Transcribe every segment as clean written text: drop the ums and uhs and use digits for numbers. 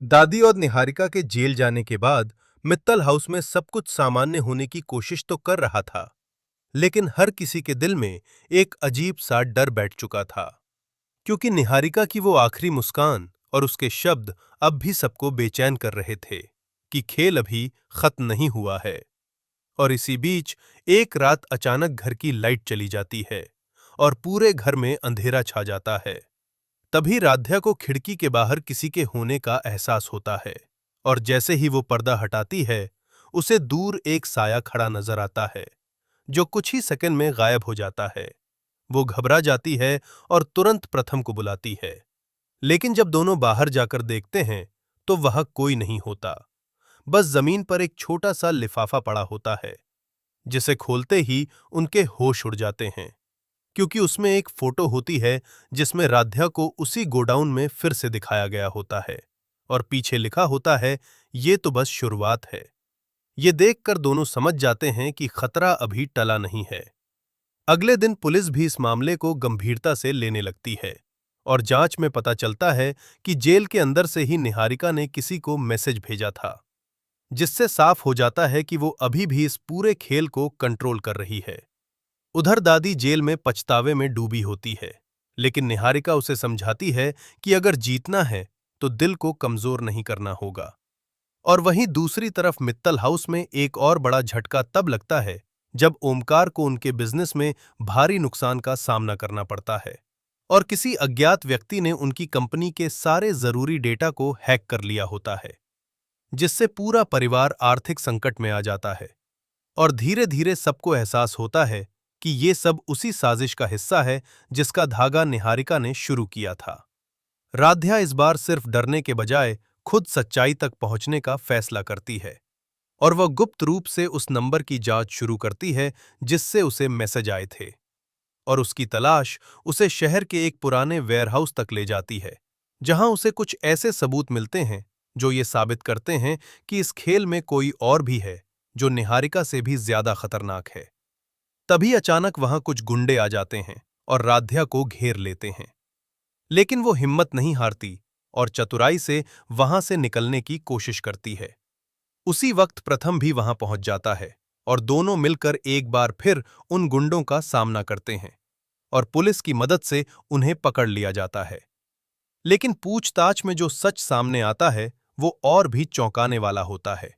दादी और निहारिका के जेल जाने के बाद मित्तल हाउस में सब कुछ सामान्य होने की कोशिश तो कर रहा था, लेकिन हर किसी के दिल में एक अजीब सा डर बैठ चुका था, क्योंकि निहारिका की वो आखिरी मुस्कान और उसके शब्द अब भी सबको बेचैन कर रहे थे कि खेल अभी खत्म नहीं हुआ है। और इसी बीच एक रात अचानक घर की लाइट चली जाती है और पूरे घर में अंधेरा छा जाता है। तभी राध्या को खिड़की के बाहर किसी के होने का एहसास होता है, और जैसे ही वो पर्दा हटाती है, उसे दूर एक साया खड़ा नजर आता है, जो कुछ ही सेकंड में गायब हो जाता है। वो घबरा जाती है और तुरंत प्रथम को बुलाती है, लेकिन जब दोनों बाहर जाकर देखते हैं, तो वह कोई नहीं होता। बस जमीन पर एक छोटा सा लिफाफा पड़ा होता है, जिसे खोलते ही उनके होश उड़ जाते हैं, क्योंकि उसमें एक फोटो होती है जिसमें राध्या को उसी गोडाउन में फिर से दिखाया गया होता है, और पीछे लिखा होता है, ये तो बस शुरुआत है। ये देखकर दोनों समझ जाते हैं कि खतरा अभी टला नहीं है। अगले दिन पुलिस भी इस मामले को गंभीरता से लेने लगती है, और जांच में पता चलता है कि जेल के अंदर से ही निहारिका ने किसी को मैसेज भेजा था, जिससे साफ हो जाता है कि वो अभी भी इस पूरे खेल को कंट्रोल कर रही है। उधर दादी जेल में पछतावे में डूबी होती है, लेकिन निहारिका उसे समझाती है कि अगर जीतना है तो दिल को कमजोर नहीं करना होगा। और वहीं दूसरी तरफ मित्तल हाउस में एक और बड़ा झटका तब लगता है जब ओमकार को उनके बिजनेस में भारी नुकसान का सामना करना पड़ता है, और किसी अज्ञात व्यक्ति ने उनकी कंपनी के सारे जरूरी डेटा को हैक कर लिया होता है, जिससे पूरा परिवार आर्थिक संकट में आ जाता है। और धीरे धीरे सबको एहसास होता है कि ये सब उसी साजिश का हिस्सा है जिसका धागा निहारिका ने शुरू किया था। राध्या इस बार सिर्फ डरने के बजाय खुद सच्चाई तक पहुंचने का फैसला करती है, और वह गुप्त रूप से उस नंबर की जांच शुरू करती है जिससे उसे मैसेज आए थे। और उसकी तलाश उसे शहर के एक पुराने वेयरहाउस तक ले जाती है, जहां उसे कुछ ऐसे सबूत मिलते हैं जो ये साबित करते हैं कि इस खेल में कोई और भी है, जो निहारिका से भी ज्यादा खतरनाक है। तभी अचानक वहां कुछ गुंडे आ जाते हैं और राध्या को घेर लेते हैं, लेकिन वो हिम्मत नहीं हारती और चतुराई से वहां से निकलने की कोशिश करती है। उसी वक्त प्रथम भी वहां पहुंच जाता है, और दोनों मिलकर एक बार फिर उन गुंडों का सामना करते हैं, और पुलिस की मदद से उन्हें पकड़ लिया जाता है। लेकिन पूछताछ में जो सच सामने आता है, वो और भी चौंकाने वाला होता है,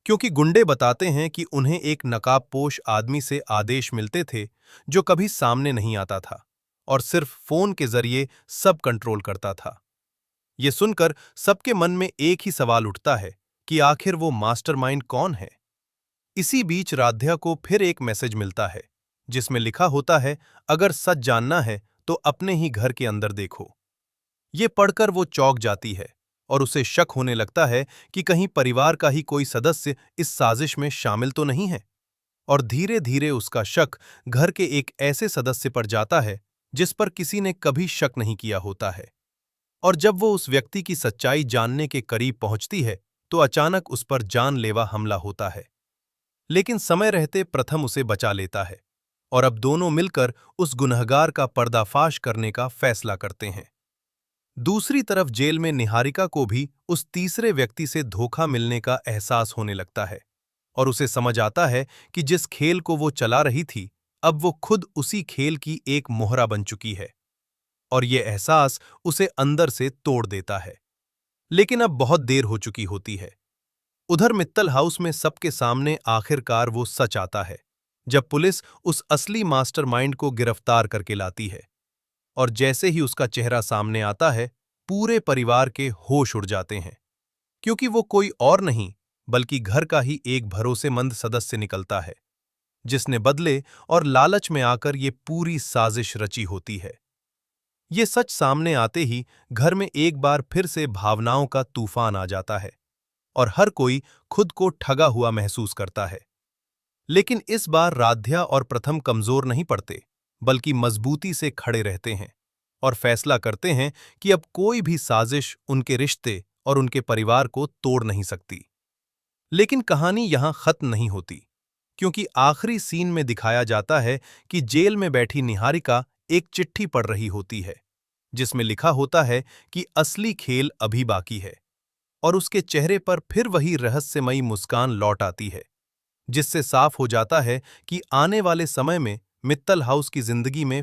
क्योंकि गुंडे बताते हैं कि उन्हें एक नकाबपोश आदमी से आदेश मिलते थे, जो कभी सामने नहीं आता था और सिर्फ फोन के जरिए सब कंट्रोल करता था। ये सुनकर सबके मन में एक ही सवाल उठता है कि आखिर वो मास्टरमाइंड कौन है। इसी बीच राध्या को फिर एक मैसेज मिलता है, जिसमें लिखा होता है, अगर सच जानना है तो अपने ही घर के अंदर देखो। ये पढ़कर वो चौंक जाती है, और उसे शक होने लगता है कि कहीं परिवार का ही कोई सदस्य इस साजिश में शामिल तो नहीं है। और धीरे धीरे उसका शक घर के एक ऐसे सदस्य पर जाता है जिस पर किसी ने कभी शक नहीं किया होता है। और जब वो उस व्यक्ति की सच्चाई जानने के करीब पहुंचती है, तो अचानक उस पर जानलेवा हमला होता है। लेकिन समय रहते प्रथम उसे बचा लेता है, और अब दोनों मिलकर उस गुनहगार का पर्दाफाश करने का फैसला करते हैं। दूसरी तरफ जेल में निहारिका को भी उस तीसरे व्यक्ति से धोखा मिलने का एहसास होने लगता है, और उसे समझ आता है कि जिस खेल को वो चला रही थी, अब वो खुद उसी खेल की एक मोहरा बन चुकी है। और ये एहसास उसे अंदर से तोड़ देता है। लेकिन अब बहुत देर हो चुकी होती है। उधर मित्तल हाउस में सबके सामने आखिरकार वो सच आता है, जब पुलिस उस असली मास्टरमाइंड को गिरफ्तार करके लाती है। और जैसे ही उसका चेहरा सामने आता है, पूरे परिवार के होश उड़ जाते हैं, क्योंकि वो कोई और नहीं बल्कि घर का ही एक भरोसेमंद सदस्य निकलता है, जिसने बदले और लालच में आकर ये पूरी साजिश रची होती है। ये सच सामने आते ही घर में एक बार फिर से भावनाओं का तूफान आ जाता है, और हर कोई खुद को ठगा हुआ महसूस करता है। लेकिन इस बार राध्या और प्रथम कमजोर नहीं पड़ते, बल्कि मजबूती से खड़े रहते हैं और फैसला करते हैं कि अब कोई भी साजिश उनके रिश्ते और उनके परिवार को तोड़ नहीं सकती। लेकिन कहानी यहां खत्म नहीं होती, क्योंकि आखिरी सीन में दिखाया जाता है कि जेल में बैठी निहारिका एक चिट्ठी पढ़ रही होती है, जिसमें लिखा होता है कि असली खेल अभी बाकी है। और उसके चेहरे पर फिर वही रहस्यमयी मुस्कान लौट आती है, जिससे साफ हो जाता है कि आने वाले समय में मित्तल हाउस की जिंदगी में